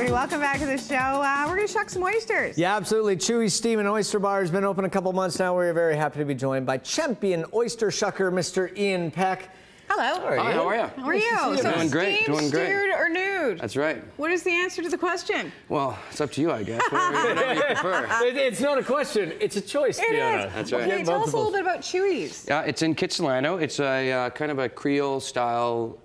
everybody. Welcome back to the show. We're going to shuck some oysters. Yeah, absolutely. Chewies Steam and Oyster Bar has been open a couple months now. We're very happy to be joined by champion oyster shucker, Mr. Ian Peck. Hello. Hi, how are you? How are you? So Doing great, steamed, doing great. stewed, or nude? That's right. What is the answer to the question? Well, it's up to you, I guess. Whatever you prefer. It's not a question. It's a choice, Fiona. That's right. Okay, tell us a little bit about Chewies. Yeah, it's in Kitsilano. It's a kind of a Creole-style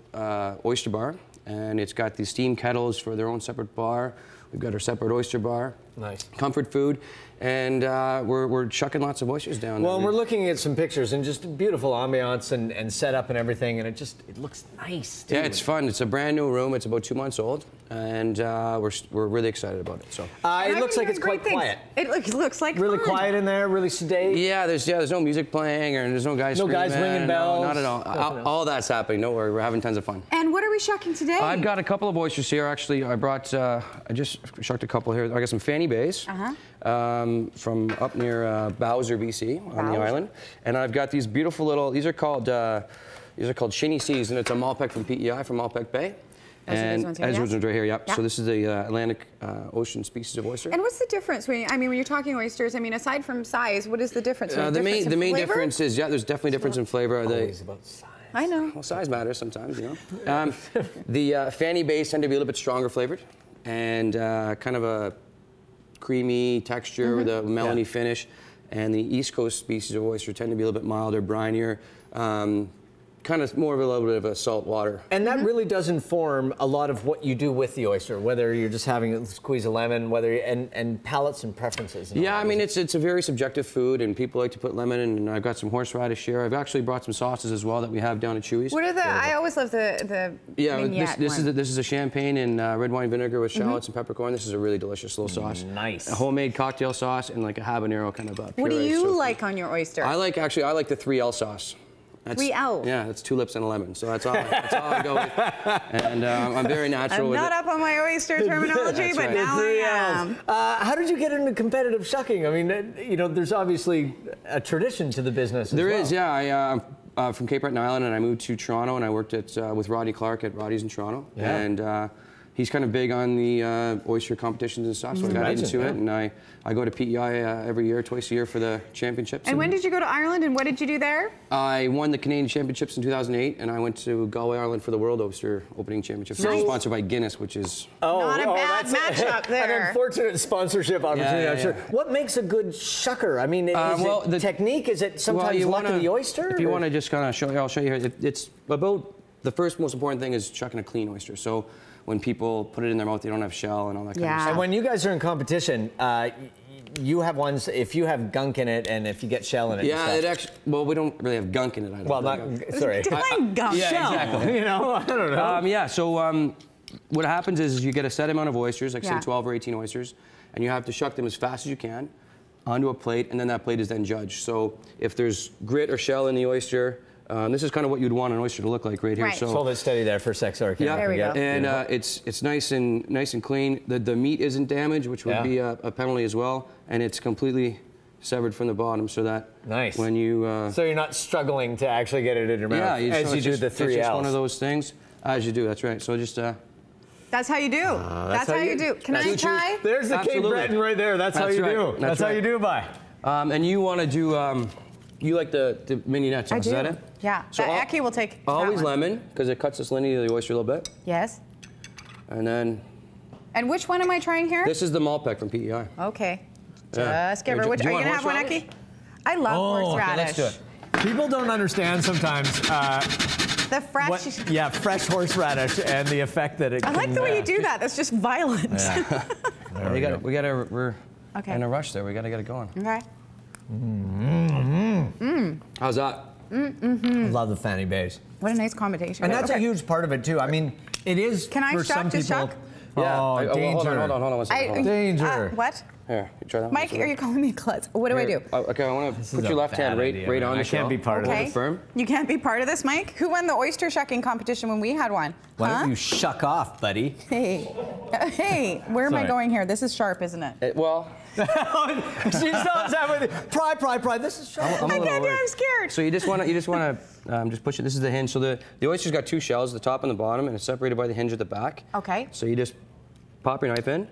oyster bar, and it's got these steam kettles for their own separate bar. We've got our separate oyster bar. Nice. Comfort food. And we're chucking lots of oysters down there. Well, and we're looking at some pictures and just beautiful ambiance and setup and everything, and it looks nice, too. Yeah, it's fun. It's a brand new room. It's about 2 months old, and we're really excited about it. So it looks like it's quite quiet. It looks like really fun. quiet in there, really sedate. Yeah, there's no music playing, or there's no guys screaming. No guys ringing bells. No, not at all. All that's happening. Don't worry, we're having tons of fun. And what are we shucking today? I've got a couple of oysters here. Actually, I brought. I just shucked a couple here. I got some Fanny Bays from up near Bowser, BC, on the island, and I've got these beautiful little. These are called Shinny Seas, and it's a Malpeck from PEI from Malpeck Bay. And as ones right here, yep. So this is the Atlantic Ocean species of oyster. And what's the difference when you're talking oysters? I mean, aside from size, what is the difference? The main difference is there's definitely difference in flavor. Always about size. I know. Well, size matters sometimes, you know. The Fanny Bays tend to be a little bit stronger flavored, and kind of a creamy texture with a melony finish. And the East Coast species of oyster tend to be a little bit milder, brinier. Kind of more of a little bit of a salt water. And that really does inform a lot of what you do with the oyster, whether you're just having a squeeze of lemon, and palates and preferences. And yeah, I mean, it's a very subjective food, and people like to put lemon in, and I've got some horseradish here. I've actually brought some sauces as well that we have down at Chewies. What are the, I always love the vignette this is a champagne and red wine vinegar with shallots and peppercorn. This is a really delicious little sauce. Nice. A homemade cocktail sauce and like a habanero kind of puree. What do you like on your oyster? I like the 3L sauce. 3L? Yeah, that's tulips and a lemon. So that's all I go with. And I'm very natural with it. I'm not up on my oyster terminology, but right. now I am. How did you get into competitive shucking? I mean, you know, there's obviously a tradition to the business as well. There is, yeah. I'm from Cape Breton Island, and I moved to Toronto, and I worked with Rodney Clark at Roddy's in Toronto. Yeah. And he's kind of big on the oyster competitions and stuff, so I got into it, and I go to PEI every year, twice a year for the championships. And when did you go to Ireland, and what did you do there? I won the Canadian Championships in 2008, and I went to Galway, Ireland for the World Oyster Opening Championships, sponsored by Guinness, which is... Not a bad matchup there. An unfortunate sponsorship opportunity, I'm sure. What makes a good shucker? I mean, is it the technique? Is it sometimes luck of the oyster? If you want to just kind of show you, I'll show you here. It's about, the first most important thing is shucking a clean oyster. So when people put it in their mouth, they don't have shell and all that kind of stuff. And when you guys are in competition, you have ones, if you have gunk in it and if you get shell in it. Yeah, it actually, well, we don't really have gunk in it. I don't sorry. Define gunk. Yeah, shell, exactly. You know, I don't know. Yeah, so what happens is you get a set amount of oysters, like say 12 or 18 oysters, and you have to shuck them as fast as you can onto a plate, and then that plate is then judged. So if there's grit or shell in the oyster, this is kind of what you'd want an oyster to look like right here. Right. So hold it steady there for a sec, sorry. Yeah, there we go. And it's nice and clean. The meat isn't damaged, which would be a penalty as well, and it's completely severed from the bottom, so that when you so you're not struggling to actually get it in your mouth as you do the 3Ls. It's just one of those things, as you do. That's right. So just. That's how you do. That's how you do. Can I try? There's the Cape Breton right there. That's how you do. That's how you do, bye. And you want to do. You like the mignonette sauce, is that it? Yeah. So Eki will take always lemon, because it cuts the salinity of the oyster a little bit. Yes. And then... And which one am I trying here? This is the Malpeck from PEI. Okay. Just give her which... Are you going to have one, Eki? I love horseradish. Okay, let's do it. People don't understand sometimes... the fresh... fresh horseradish and the effect that it can... I like the way you do that. That's just violent. Yeah. We're in a rush there. We got to get it going. Okay. How's that? I love the Fanny Bays. What a nice combination. And that's a huge part of it too. I mean, it is for some people. Shuck? Yeah. Oh, danger. Hold on one second. Danger. What? Here, you try that. Mike, are you calling me a klutz? What do I do? Okay, I want to put your left hand right on the shell. I can't be part of it. Firm. You can't be part of this, Mike? Who won the oyster shucking competition when we had one? Why don't you shuck off, buddy? Hey. Hey, where am I going here? This is sharp, isn't it? Well... She stops that with pride. This is sharp. I can't do it. I'm scared. So you just want to just push it. This is the hinge. So the oyster's got two shells, the top and the bottom, and it's separated by the hinge at the back. Okay. So you just pop your knife in,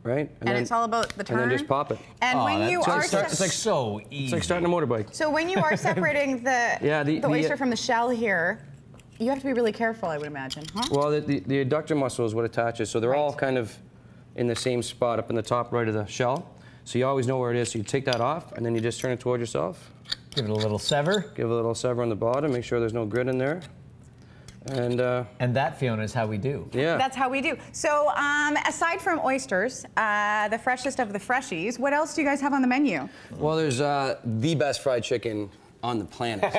right? And then, it's all about the turn? And then just pop it. And when you are... It's like so easy. It's like starting a motorbike. So when you are separating the oyster from the shell here, you have to be really careful, I would imagine, huh? Well, the adductor muscle is what attaches, so they're all kind of in the same spot up in the top right of the shell. So you always know where it is. So you take that off, and then you just turn it toward yourself. Give it a little sever. Give it a little sever on the bottom. Make sure there's no grit in there. And that, Fiona, is how we do. Yeah. That's how we do. So aside from oysters, the freshest of the freshies, what else do you guys have on the menu? Well, there's the best fried chicken on the planet.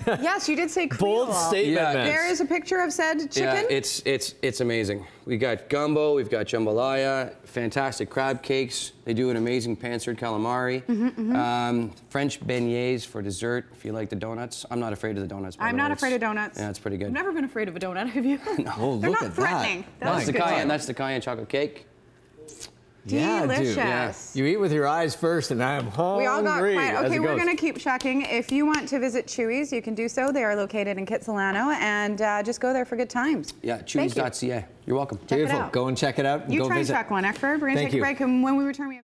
Yes, you did say Creole. Bold statement. Yeah. There is a picture of said chicken? Yeah, it's amazing. We got gumbo, we've got jambalaya, fantastic crab cakes. They do an amazing pan-seared calamari. French beignets for dessert, if you like the donuts. I'm not afraid of the donuts. I'm not afraid of donuts. Yeah, it's pretty good. I've never been afraid of a donut, have you? No, They're look not at threatening. that. That's the cayenne chocolate cake. Yeah, delicious. dude. Yeah. You eat with your eyes first, and I am hungry. We all got quiet. Okay, we're going to to keep checking. If you want to visit Chewies, you can do so. They are located in Kitsilano, and just go there for good times. Yeah, chewies.ca. You're welcome. Beautiful. out. Go and check it out. And You go try visit. and check one, Eckford. We're going to Thank take a you. break, and when we return, we have